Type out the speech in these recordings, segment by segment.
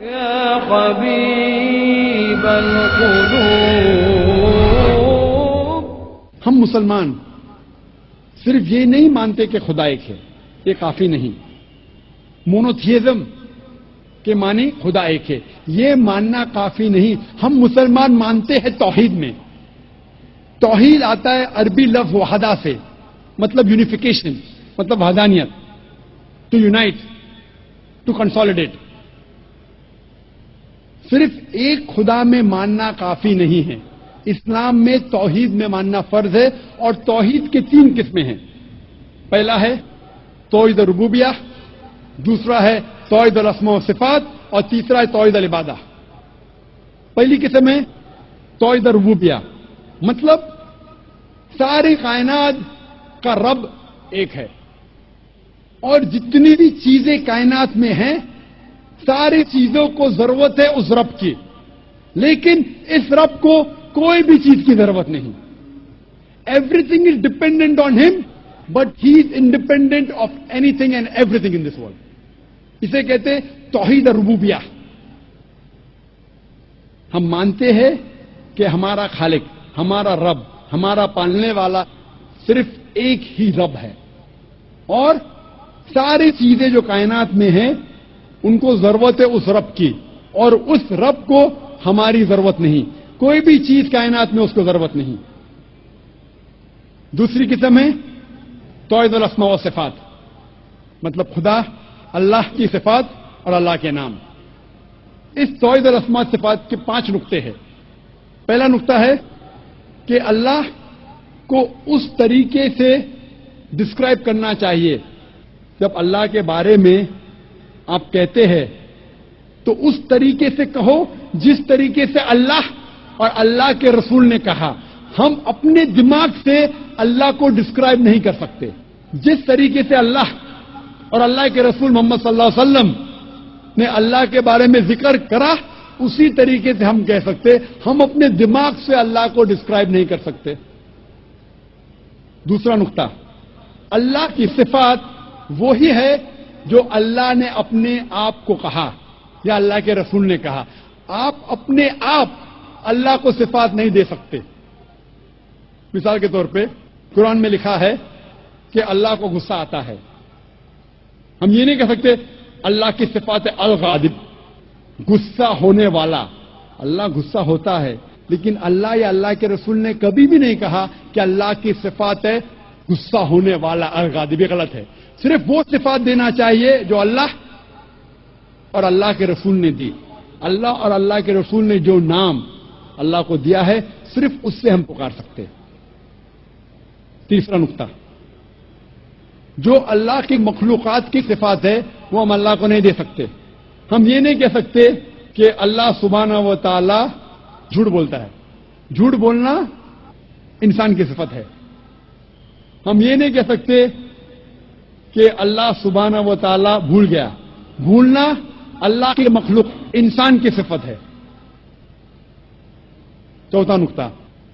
یا حبیب القلوب. ہم مسلمان صرف یہ نہیں مانتے کہ خدا ایک ہے، یہ کافی نہیں. مونوتھیزم کے معنی خدا ایک ہے، یہ ماننا کافی نہیں. ہم مسلمان مانتے ہیں توحید میں. توحید آتا ہے عربی لفظ وحدہ سے، مطلب یونیفیکیشن، مطلب وحدانیت، ٹو یونائٹ، ٹو کنسالیڈیٹ. صرف ایک خدا میں ماننا کافی نہیں ہے. اسلام میں توحید میں ماننا فرض ہے، اور توحید کے 3 قسمیں ہیں. پہلا ہے توحید ربوبیہ، دوسرا ہے توحید الاسماء و صفات، اور تیسرا ہے توحید العبادہ. پہلی قسم ہے توحید ربوبیہ، مطلب ساری کائنات کا رب ایک ہے، اور جتنی بھی چیزیں کائنات میں ہیں ساری چیزوں کو ضرورت ہے اس رب کی، لیکن اس رب کو کوئی بھی چیز کی ضرورت نہیں. Everything is dependent on ہم، but he is independent of anything and everything in this world. اسے کہتے ہیں توحید ربوبیہ. ہم مانتے ہیں کہ ہمارا خالق، ہمارا رب، ہمارا پالنے والا صرف ایک ہی رب ہے، اور ساری چیزیں جو کائنات میں ہیں ان کو ضرورت ہے اس رب کی، اور اس رب کو ہماری ضرورت نہیں. کوئی بھی چیز کائنات میں اس کو ضرورت نہیں. دوسری قسم ہے توحید الاسماء و صفات، مطلب خدا، اللہ کی صفات اور اللہ کے نام. اس توحید الاسماء و صفات کے 5 نقطے ہیں. پہلا نقطہ ہے کہ اللہ کو اس طریقے سے ڈسکرائب کرنا چاہیے. جب اللہ کے بارے میں آپ کہتے ہیں تو اس طریقے سے کہو جس طریقے سے اللہ اور اللہ کے رسول نے کہا. ہم اپنے دماغ سے اللہ کو ڈسکرائب نہیں کر سکتے. جس طریقے سے اللہ اور اللہ کے رسول محمد صلی اللہ علیہ وسلم نے اللہ کے بارے میں ذکر کرا اسی طریقے سے ہم کہہ سکتے. ہم اپنے دماغ سے اللہ کو ڈسکرائب نہیں کر سکتے. دوسرا نقطہ، اللہ کی صفات وہی ہے جو اللہ نے اپنے آپ کو کہا یا اللہ کے رسول نے کہا. آپ اپنے آپ اللہ کو صفات نہیں دے سکتے. مثال کے طور پہ قرآن میں لکھا ہے کہ اللہ کو غصہ آتا ہے. ہم یہ نہیں کہہ سکتے اللہ کی صفات ہے الغاضب، غصہ ہونے والا. اللہ غصہ ہوتا ہے، لیکن اللہ یا اللہ کے رسول نے کبھی بھی نہیں کہا کہ اللہ کی صفات ہے غصہ ہونے والا الغاضب. یہ غلط ہے. صرف وہ صفات دینا چاہیے جو اللہ اور اللہ کے رسول نے دی. اللہ اور اللہ کے رسول نے جو نام اللہ کو دیا ہے صرف اس سے ہم پکار سکتے. تیسرا نقطہ، جو اللہ کی مخلوقات کی صفات ہے وہ ہم اللہ کو نہیں دے سکتے. ہم یہ نہیں کہہ سکتے کہ اللہ سبحانہ و تعالی جھوٹ بولتا ہے. جھوٹ بولنا انسان کی صفت ہے. ہم یہ نہیں کہہ سکتے کہ اللہ سبحانہ و تعالی بھول گیا. بھولنا اللہ کی مخلوق انسان کی صفت ہے. چوتھا نقطہ،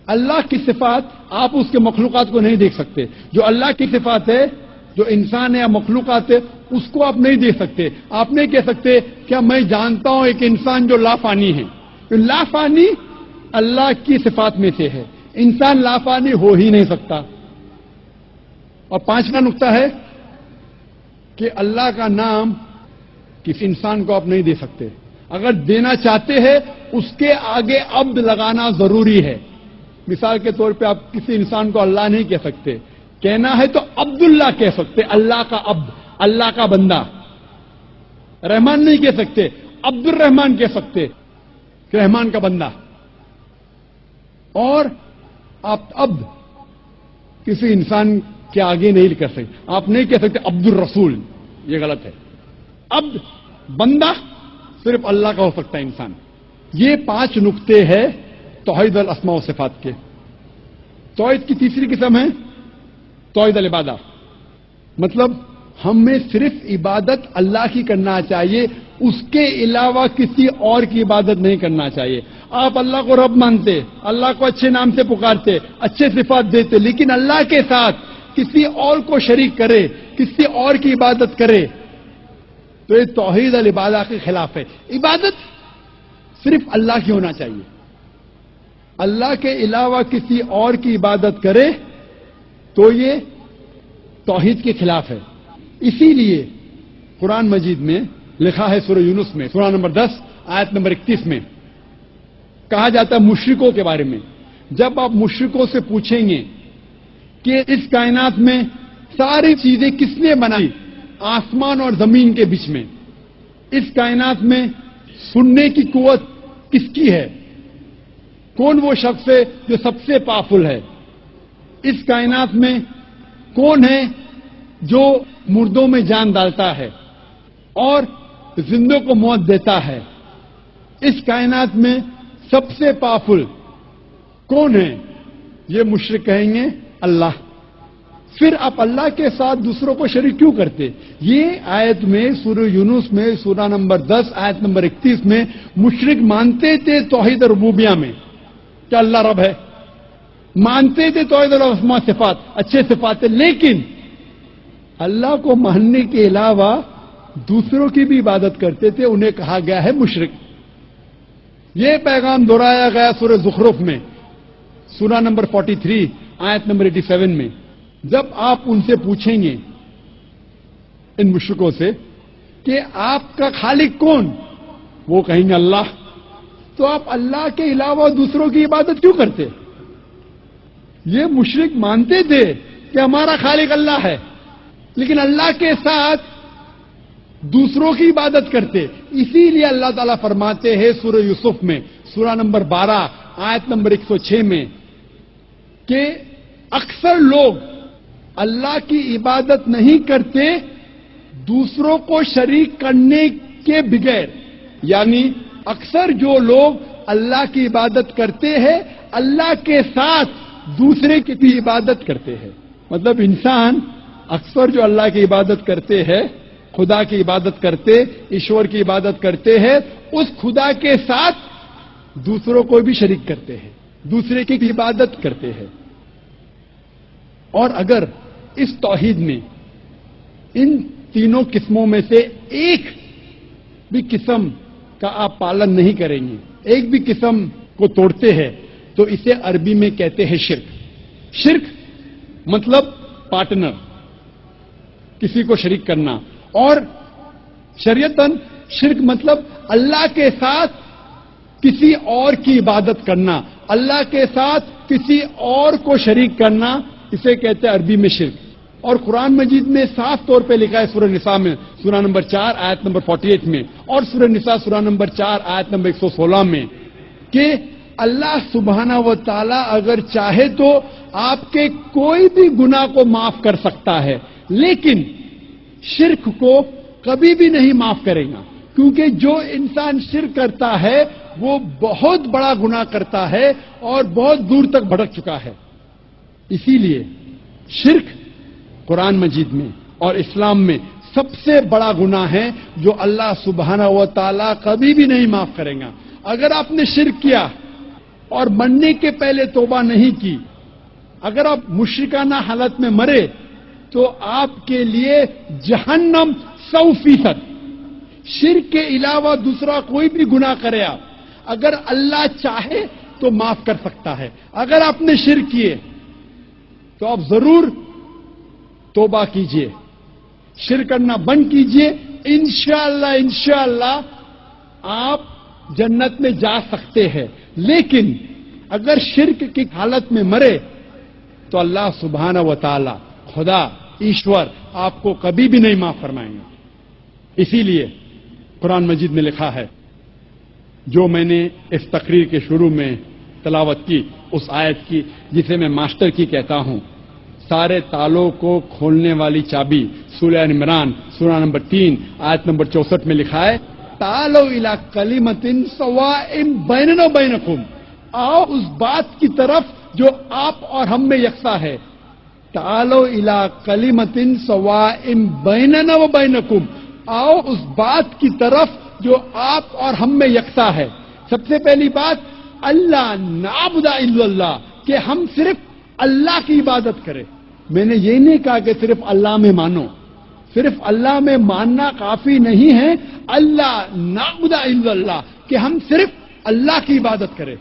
اللہ کی صفات آپ اس کے مخلوقات کو نہیں دیکھ سکتے. جو اللہ کی صفات ہے، جو انسان ہے یا مخلوقات ہے، اس کو آپ نہیں دیکھ سکتے. آپ نہیں کہہ سکتے کیا میں جانتا ہوں ایک انسان جو لافانی ہے. لافانی اللہ کی صفات میں سے ہے. انسان لافانی ہو ہی نہیں سکتا. اور پانچواں نقطہ ہے کہ اللہ کا نام کسی انسان کو آپ نہیں دے سکتے. اگر دینا چاہتے ہیں اس کے آگے عبد لگانا ضروری ہے. مثال کے طور پہ آپ کسی انسان کو اللہ نہیں کہہ سکتے. کہنا ہے تو عبداللہ کہہ سکتے، اللہ کا عبد، اللہ کا بندہ. رحمان نہیں کہہ سکتے، عبد الرحمان کہہ سکتے، رحمان کا بندہ. اور آپ عبد کسی انسان کے آگے نہیں کر سکتے. آپ نہیں کہہ سکتے عبد الرسول، یہ غلط ہے. عبد، بندہ صرف اللہ کا ہو سکتا ہے انسان. یہ 5 نقطے ہیں توحید الاسماء و صفات کے. توحید کی تیسری قسم ہے توحید العبادہ، مطلب ہمیں صرف عبادت اللہ کی کرنا چاہیے، اس کے علاوہ کسی اور کی عبادت نہیں کرنا چاہیے. آپ اللہ کو رب مانتے، اللہ کو اچھے نام سے پکارتے، اچھے صفات دیتے، لیکن اللہ کے ساتھ کسی اور کو شریک کرے، کسی اور کی عبادت کرے تو یہ توحید العبادہ کے خلاف ہے. عبادت صرف اللہ کی ہونا چاہیے. اللہ کے علاوہ کسی اور کی عبادت کرے تو یہ توحید کے خلاف ہے. اسی لیے قرآن مجید میں لکھا ہے سورہ یونس میں سورہ نمبر 10 آیت نمبر 31 میں کہا جاتا ہے مشرکوں کے بارے میں، جب آپ مشرکوں سے پوچھیں گے کہ اس کائنات میں ساری چیزیں کس نے بنائی، آسمان اور زمین کے بیچ میں، اس کائنات میں سننے کی قوت کس کی ہے، کون وہ شخص ہے جو سب سے پاورفل ہے، اس کائنات میں کون ہے جو مردوں میں جان ڈالتا ہے اور زندوں کو موت دیتا ہے، اس کائنات میں سب سے پاورفل کون ہے، یہ مشرک کہیں گے اللہ. پھر آپ اللہ کے ساتھ دوسروں کو شریک کیوں کرتے؟ یہ آیت میں سورہ یونس میں سورہ نمبر 10 آیت نمبر 31 میں مشرک مانتے تھے توحید ربوبیہ میں کہ اللہ رب ہے، مانتے تھے توحید الاسماء صفات، اچھے صفات، لیکن اللہ کو ماننے کے علاوہ دوسروں کی بھی عبادت کرتے تھے، انہیں کہا گیا ہے مشرک. یہ پیغام دہرایا گیا سورہ زخرف میں سورہ نمبر 43 آیت نمبر 87 میں. جب آپ ان سے پوچھیں گے ان مشرکوں سے کہ آپ کا خالق کون، وہ کہیں گے اللہ، تو آپ اللہ کے علاوہ دوسروں کی عبادت کیوں کرتے؟ یہ مشرک مانتے تھے کہ ہمارا خالق اللہ ہے، لیکن اللہ کے ساتھ دوسروں کی عبادت کرتے. اسی لیے اللہ تعالیٰ فرماتے ہیں سورہ یوسف میں سورہ نمبر 12 آیت نمبر 106 میں کہ اکثر لوگ اللہ کی عبادت نہیں کرتے دوسروں کو شریک کرنے کے بغیر، یعنی اکثر جو لوگ اللہ کی عبادت کرتے ہیں اللہ کے ساتھ دوسرے کی بھی عبادت کرتے ہیں. مطلب انسان اکثر جو اللہ کی عبادت کرتے ہیں، خدا کی عبادت کرتے، ایشور کی عبادت کرتے ہیں، اس خدا کے ساتھ دوسروں کو بھی شریک کرتے ہیں، دوسرے کی بھی عبادت کرتے ہیں. اور اگر اس توحید میں ان تینوں قسموں میں سے ایک بھی قسم کا آپ پالن نہیں کریں گے، ایک بھی قسم کو توڑتے ہیں، تو اسے عربی میں کہتے ہیں شرک. شرک مطلب پارٹنر، کسی کو شریک کرنا، اور شریعتاً شرک مطلب اللہ کے ساتھ کسی اور کی عبادت کرنا، اللہ کے ساتھ کسی اور کو شریک کرنا، اسے کہتے ہیں عربی میں شرک. اور قرآن مجید میں صاف طور پہ لکھا ہے سورہ نساء میں سورہ نمبر 4 آیت نمبر 48 میں اور سورہ نساء سورہ نمبر 4 آیت نمبر 116 میں کہ اللہ سبحانہ و تعالی اگر چاہے تو آپ کے کوئی بھی گناہ کو معاف کر سکتا ہے، لیکن شرک کو کبھی بھی نہیں معاف کرے گا، کیونکہ جو انسان شرک کرتا ہے وہ بہت بڑا گناہ کرتا ہے اور بہت دور تک بھٹک چکا ہے. اسی لیے شرک قرآن مجید میں اور اسلام میں سب سے بڑا گناہ ہے جو اللہ سبحانہ و تعالیٰ کبھی بھی نہیں معاف کرے گا. اگر آپ نے شرک کیا اور مرنے کے پہلے توبہ نہیں کی، اگر آپ مشرکانہ حالت میں مرے تو آپ کے لیے جہنم 100%. شرک کے علاوہ دوسرا کوئی بھی گناہ کرے آپ، اگر اللہ چاہے تو معاف کر سکتا ہے. اگر آپ نے شرک کیے تو آپ ضرور توبہ کیجئے، شرک کرنا بند کیجئے، انشاءاللہ آپ جنت میں جا سکتے ہیں. لیکن اگر شرک کی حالت میں مرے تو اللہ سبحانہ و تعالی خدا ایشور آپ کو کبھی بھی نہیں معاف فرمائیں گے. اسی لیے قرآن مجید میں لکھا ہے، جو میں نے اس تقریر کے شروع میں تلاوت کی اس آیت کی جسے میں ماسٹر کی کہتا ہوں، سارے تالوں کو کھولنے والی چابی، سورہ عمران سورہ نمبر 3 آیت نمبر 64 میں لکھا ہے، تعالوا الی کلمۃ سواء بیننا و بینکم، آؤ اس بات کی طرف جو آپ اور ہم میں یکساں ہے. تعالوا الی کلمۃ سواء بیننا و بینکم، آؤ اس بات کی طرف جو آپ اور ہم میں یکساں ہے. سب سے پہلی بات اللہ نعبد الا اللہ، کہ ہم صرف اللہ کی عبادت کریں. میں نے یہ نہیں کہا کہ صرف اللہ میں مانو، صرف اللہ میں ماننا کافی نہیں ہے، اللہ نعبد الا اللہ، کہ ہم صرف اللہ کی عبادت کریں.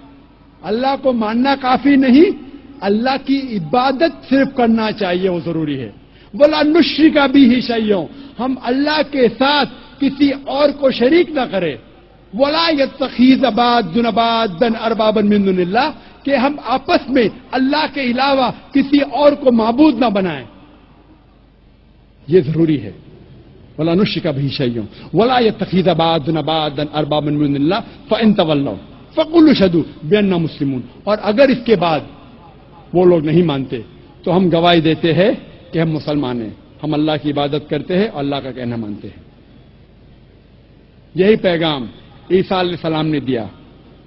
اللہ کو ماننا کافی نہیں، اللہ کی عبادت صرف کرنا چاہیے، وہ ضروری ہے. وَلَا نُشْرِكَ بِهِ شَيْئًا، ہم اللہ کے ساتھ کسی اور کو شریک نہ کریں. وَلَا يَتَّخِذَ بَعْضُنَا بَعْضًا أَرْبَابًا مِّن دُونِ اللَّهِ، کہ ہم آپس میں اللہ کے علاوہ کسی اور کو معبود نہ بنائیں. یہ ضروری ہے. وَلَا نُشْرِكَ بِهِ شَيْئًا وَلَا يَتَّخِذَ بَعْضُنَا بَعْضًا أَرْبَابًا مِّن دُونِ اللَّهِ فَإِن تَوَلَّوْا فَقُولُوا اشْهَدُوا بِأَنَّا مُسْلِمُونَ. اور اگر اس کے بعد وہ لوگ نہیں مانتے تو ہم گواہی دیتے ہیں کہ ہم مسلمان ہیں، ہم اللہ کی عبادت کرتے ہیں اور اللہ کا کہنا مانتے ہیں. یہی پیغام عیسیٰ علیہ السلام نے دیا.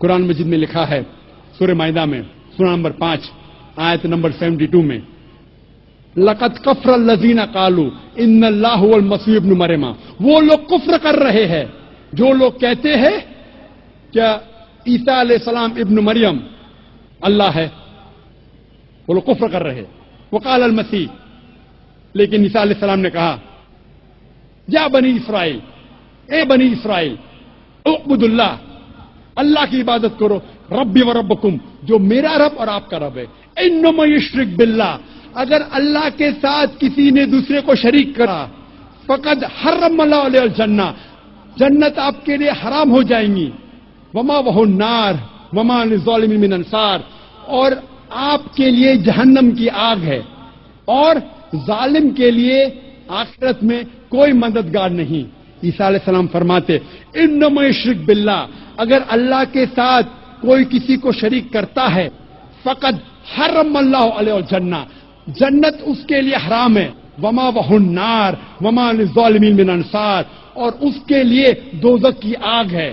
قرآن مجید میں لکھا ہے سورہ مائدہ میں سورہ نمبر 5 آیت نمبر 72 میں، لَقَدْ كَفَرَ الَّذِينَ قَالُوا إِنَّ اللَّهَ هُوَ الْمَسِيحُ ابْنُ مَرْيَمَ. وہ لوگ کفر کر رہے ہیں جو لوگ کہتے ہیں کیا عیسیٰ علیہ السلام ابن مریم اللہ ہے. وہ لوگ کفر کر رہے ہیں. وقال المسیح، لیکن عیسیٰ علیہ السلام نے کہا یا بنی اسرائیل، اے بنی اسرائیل، اعبدوا اللہ، اللہ کی عبادت کرو، ربی و ربکم، جو میرا رب اور آپ کا رب ہے. انما یشرک باللہ، اگر اللہ کے ساتھ کسی نے دوسرے کو شریک کرا، فقد حرم اللہ علیہ الجنہ، جنت آپ کے لیے حرام ہو جائیں گی. وما وہ النار وما للظالمین من انصار، اور آپ کے لیے جہنم کی آگ ہے اور ظالم کے لیے آخرت میں کوئی مددگار نہیں. عیسیٰ علیہ السلام فرماتے انما یشرک باللہ، اگر اللہ کے ساتھ کوئی کسی کو شریک کرتا ہے، فقد حرم اللہ علیہ الجنہ، جنت اس کے لیے حرام ہے. وما وہ النار وما للظالمین من انصار، اور اس کے لیے دوزخ کی آگ ہے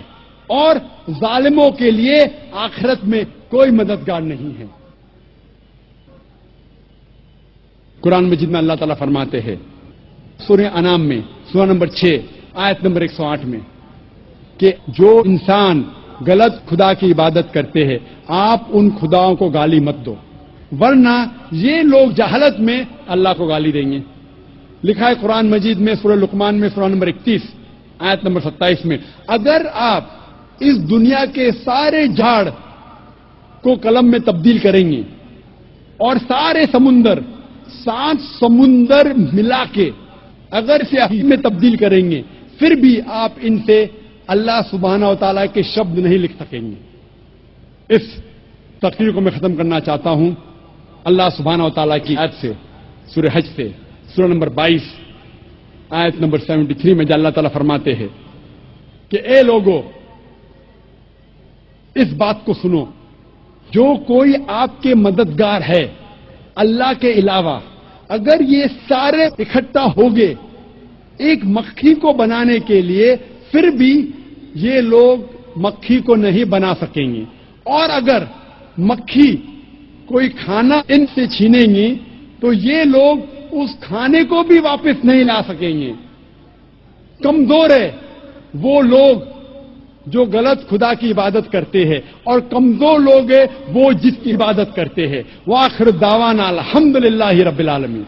اور ظالموں کے لیے آخرت میں کوئی مددگار نہیں ہے. قرآن مجید میں اللہ تعالیٰ فرماتے ہیں سورہ انعام میں سورہ نمبر 6 آیت نمبر 108 میں کہ جو انسان غلط خدا کی عبادت کرتے ہیں آپ ان خداؤں کو گالی مت دو، ورنہ یہ لوگ جہالت میں اللہ کو گالی دیں گے. لکھا ہے قرآن مجید میں سورہ لقمان میں سورہ نمبر 31 آیت نمبر 27 میں، اگر آپ اس دنیا کے سارے جھاڑ کو قلم میں تبدیل کریں گے اور سارے سمندر 7 سمندر ملا کے اگر سیاہی میں تبدیل کریں گے، پھر بھی آپ ان سے اللہ سبحانہ و تعالیٰ کے شبد نہیں لکھ سکیں گے. اس تقریر کو میں ختم کرنا چاہتا ہوں اللہ سبحانہ و تعالیٰ کی آیت سے، سورہ حج سے، سورہ نمبر 22 آیت نمبر 73 میں، جہاں اللہ تعالیٰ فرماتے ہیں کہ اے لوگو اس بات کو سنو، جو کوئی آپ کے مددگار ہے اللہ کے علاوہ، اگر یہ سارے اکٹھا ہو گئے ایک مکھی کو بنانے کے لیے، پھر بھی یہ لوگ مکھی کو نہیں بنا سکیں گے. اور اگر مکھی کوئی کھانا ان سے چھینیں گی تو یہ لوگ اس کھانے کو بھی واپس نہیں لا سکیں گے. کمزور ہے وہ لوگ جو غلط خدا کی عبادت کرتے ہیں، اور کمزور لوگ ہیں وہ جس کی عبادت کرتے ہیں. وآخر دعوانا الحمدللہ رب العالمین.